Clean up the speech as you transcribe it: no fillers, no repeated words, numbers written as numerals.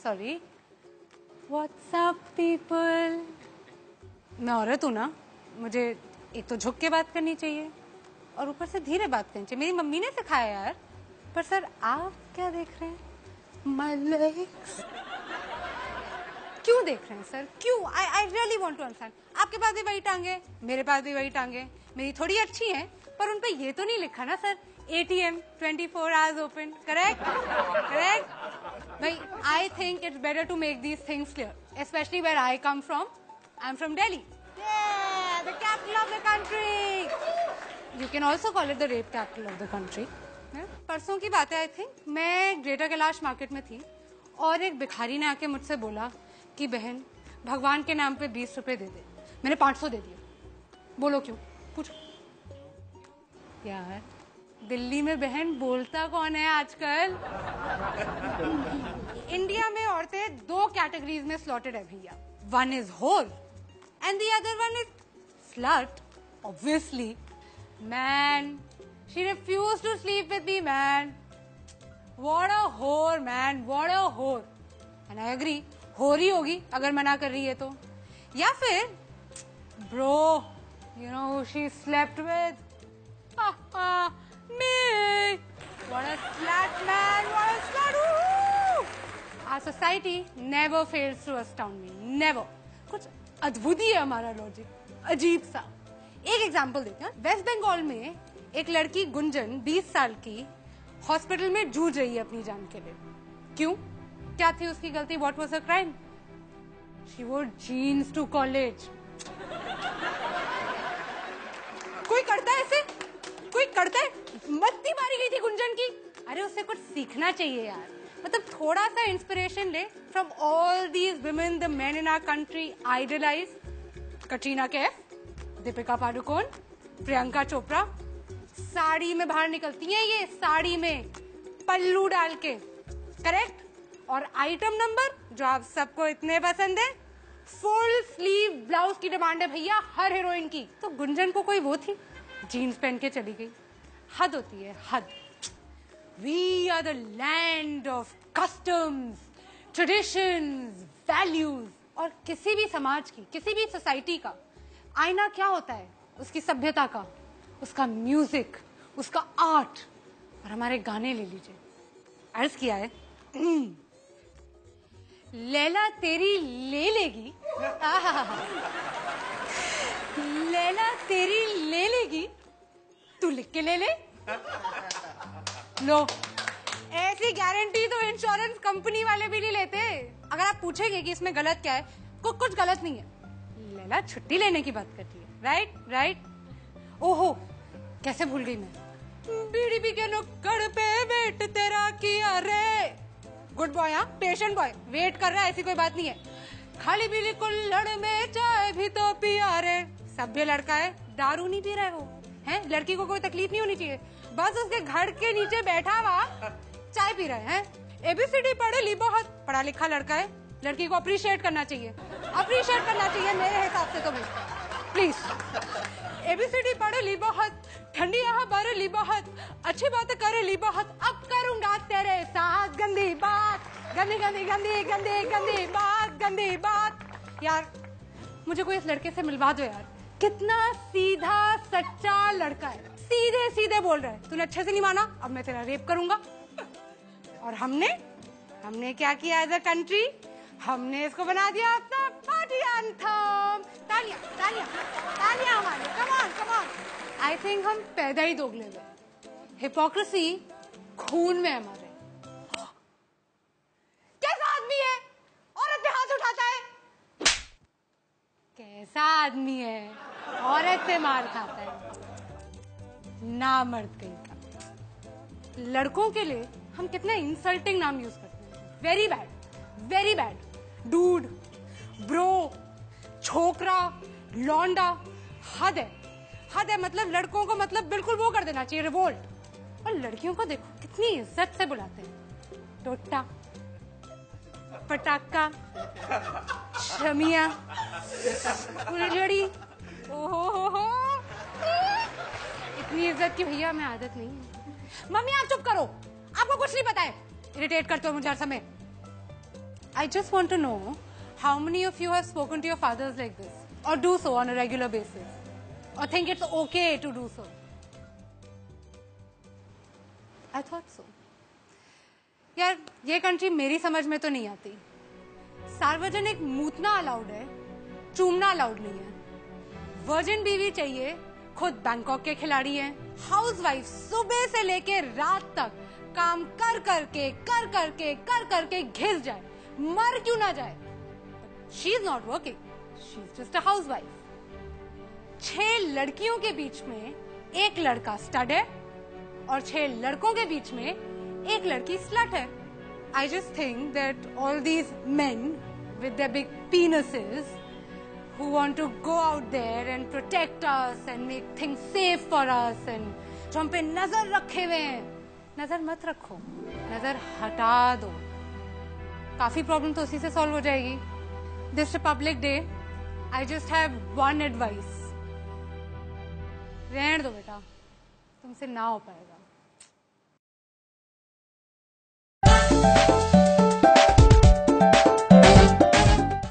Sorry. WhatsApp people. मैं औरत हूँ ना, मुझे एक तो झुक के बात करनी चाहिए और ऊपर से धीरे बात करनी चाहिए। मेरी मम्मी ने सिखाया यार। पर सर आप क्या देख रहे हैं? My legs। क्यों देख रहे हैं सर? क्यों? I really want to understand। आपके पास भी वही टांगे, मेरे पास भी वही टांगे। मेरी थोड़ी अच्छी हैं, पर उन पे ये तो नहीं लिखा ना sir ATM 24 hours open। Correct correct भाई। I think it's better to make these things clear, especially where I come from। I'm from Delhi। Yeah, the capital of the country। You can also call it the rape capital of the country। परसों की बात है I think, मैं greater Kailash market में थी और एक भिखारी ने आके मुझसे बोला कि बहन भगवान के नाम पे 20 रुपए दे दे। मैंने 500 दे दिए। बोलो क्यों? पूछो यार। दिल्ली में बहन बोलता कौन है आजकल? इंडिया में औरतें 2 कैटेगरीज में स्लॉटेड है भैया। One is whore and the other one is slut. Obviously man, she refused to sleep with me man। what a whore man, what a whore। and I agree, whore ही होगी अगर मना कर रही है तो। या फिर bro, you know who she slept with? me। what a slut man, what a slut। our society never fails to astound me, never। कुछ अद्भुत ही है हमारा लॉजिक, अजीब सा। एक एग्जाम्पल देते हैं। वेस्ट बंगाल में एक लड़की गुंजन 20 साल की हॉस्पिटल में जूझ रही है अपनी जान के लिए। क्यों? क्या थी उसकी गलती? What was her crime? She wore jeans to college. कोई करता है ऐसे? कोई करता है? मत्ती मारी गई थी गुंजन की। अरे उससे कुछ सीखना चाहिए यार। मतलब थोड़ा सा इंस्पिरेशन ले from all these women the men in our country idolise. Katrina Kaif, Deepika Padukone, Priyanka Chopra. Sari में बाहर निकलती हैं ये, साड़ी में पल्लू डाल के। करेक्ट। और आइटम नंबर जो आप सबको इतने पसंद है, फुल स्लीव ब्लाउज की डिमांड है भैया हर हीरोइन की। तो गुंजन को कोई वो थी, जीन्स पहन के चली गई। हद होती है, हद। We are the land of customs, traditions, values. और किसी भी समाज की, किसी भी सोसाइटी का आईना क्या होता है? उसकी सभ्यता का, उसका म्यूजिक, उसका आर्ट। और हमारे गाने ले लीजिए। अर्ज किया है लैला तेरी ले लेगी। लैला तेरी ले लेगी, तू लिख के ले ले। लो, ऐसी गारंटी तो इंश्योरेंस कंपनी वाले भी नहीं लेते। अगर आप पूछेंगे कि इसमें गलत क्या है, कुछ गलत नहीं है। लैला छुट्टी लेने की बात करती है। Right right. ओहो, कैसे भूल गई मैं। बीड़ी पी के नुक्कड़ पे वेट तेरा किया रे। गुड बॉय, हाँ पेशेंट बॉय, वेट कर रहा है, ऐसी कोई बात नहीं है। खाली पीली कुल्हड़ में चाय भी तो पिया रे। सभ्य लड़का है, दारू नहीं पी रहा है वो, है? लड़की को कोई तकलीफ नहीं होनी चाहिए, बस उसके घर के नीचे बैठा हुआ चाय पी रहा है। ABCD पढ़े ली बहुत, पढ़ा लिखा लड़का है। लड़की को अप्रिशिएट करना चाहिए, अप्रिशिएट करना चाहिए मेरे हिसाब से तो भाई प्लीज। ABCD पढ़े ली बहुत, ठंडी यहाँ बारे ली बहुत, अच्छी बातें करे ली बहुत। अब करूंगा तेरे साथ गंदी बात, गंदी गंदी गंदी गंदी गंदी बात, गंदी बात। यार मुझे कोई इस लड़के से मिलवा दो यार। कितना सीधा सच्चा लड़का है, सीधे सीधे बोल रहा है। तूने अच्छे से नहीं माना, अब मैं तेरा रेप करूंगा। और हमने क्या किया एज अ कंट्री? हमने इसको बना दिया अपना पार्टी एंथम। तालियां तालियां तालियां हमारे। Come on come on. I think हम पैदा ही दोगले हुए। हिपोक्रेसी खून में हमारे। कैसा आदमी है? औरत पे हाथ उठाता है। कैसा आदमी है? औरत से मार खाता है। ना मर्द कहीं का। लड़कों के लिए हम कितना इंसल्टिंग नाम यूज करते हैं। Very bad, very bad. Dude, bro, छोकरा, लौंडा। हद है, हद है। मतलब लड़कों को मतलब बिल्कुल वो कर देना चाहिए, रिवोल्ट। और लड़कियों को देखो कितनी इज्जत से बुलाते हैं। टोटा, पटाखा, शमिया, फुलझड़ी। ओहो, इतनी इज्जत की भैया हमें आदत नहीं है। मम्मी आप चुप करो, आपको कुछ नहीं पता है। इरिटेट करते हो मुझे हर समय। I just want to know how many of you have spoken to your fathers like this, or do so on a regular basis, or think it's okay to do so. I thought so. यार ये country मेरी समझ में तो नहीं आती. सार्वजनिक मूतना allowed है, चूमना अलाउड नहीं है. वर्जिन बीवी चाहिए, खुद बैंकॉक के खिलाड़ी हैं. हाउसवाइफ सुबह से लेके रात तक काम कर करके घिस जाए, मर क्यों ना जाए. She is not working, she is just a housewife. 6 लड़कियों के बीच में एक लड़का स्टड है और 6 लड़कों के बीच में एक लड़की स्लट है. I just think that all these men with their big penises who want to go out there and protect us and make things safe for us and जो हम पे नजर रखे हुए हैं, नजर मत रखो, नजर हटा दो. काफी प्रॉब्लम तो उसी से सॉल्व हो जाएगी. This Republic Day, I just have one advice. रहने दो बेटा, तुमसे ना हो पाएगा.